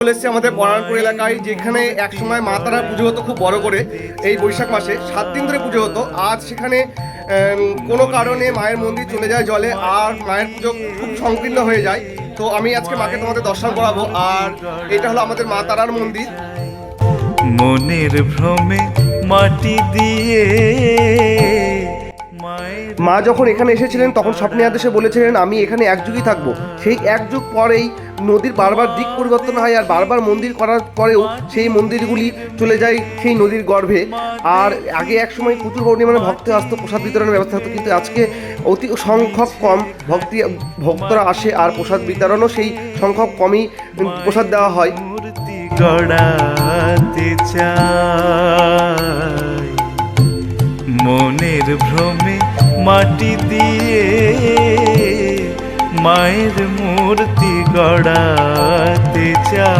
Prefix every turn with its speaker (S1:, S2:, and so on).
S1: চলে এসেছি আমাদের বরানপুর এলাকায়, যেখানে একসময় মা তারার পুজো হতো খুব বড় করে। এই বৈশাখ মাসে 7 দিন ধরে পুজো হতো। আজ সেখানে কোনো কারণে মায়ের মন্দির চলে যায় জলে, আর মায়ের পুজো খুব সংকীর্ণ হয়ে যায়। তো আমি আজকে মাকে তোমাদের দর্শন করাবো। আর এটা হলো আমাদের মা তারার মন্দির।
S2: মনের ভ্রমে মাটি দিয়ে
S1: মা যখন এখানে এসেছিলেন তখন স্বপ্নে আদেশে বলেছিলেন আমি এখানে এক যুগই থাকবো। সেই এক যুগ পরেই নদীর বারবার দিক পরিবর্তন হয়, আর বারবার মন্দির করার পরেও সেই মন্দিরগুলি চলে যায় সেই নদীর গর্ভে। আর আগে এক সময় প্রচুর পরিমাণে ভক্ত আসতো, প্রসাদ বিতরণের ব্যবস্থা হতো, কিন্তু আজকে অতি সংখ্যক কম ভক্তরা আসে, আর প্রসাদ বিতরণও সেই সংখ্যক কমই প্রসাদ দেওয়া হয়।
S2: মূর্তি গড়াতে চাই, মনের ভ্রমে মাটি দিয়ে মায়ের মূর্তি গড়াতে চাই।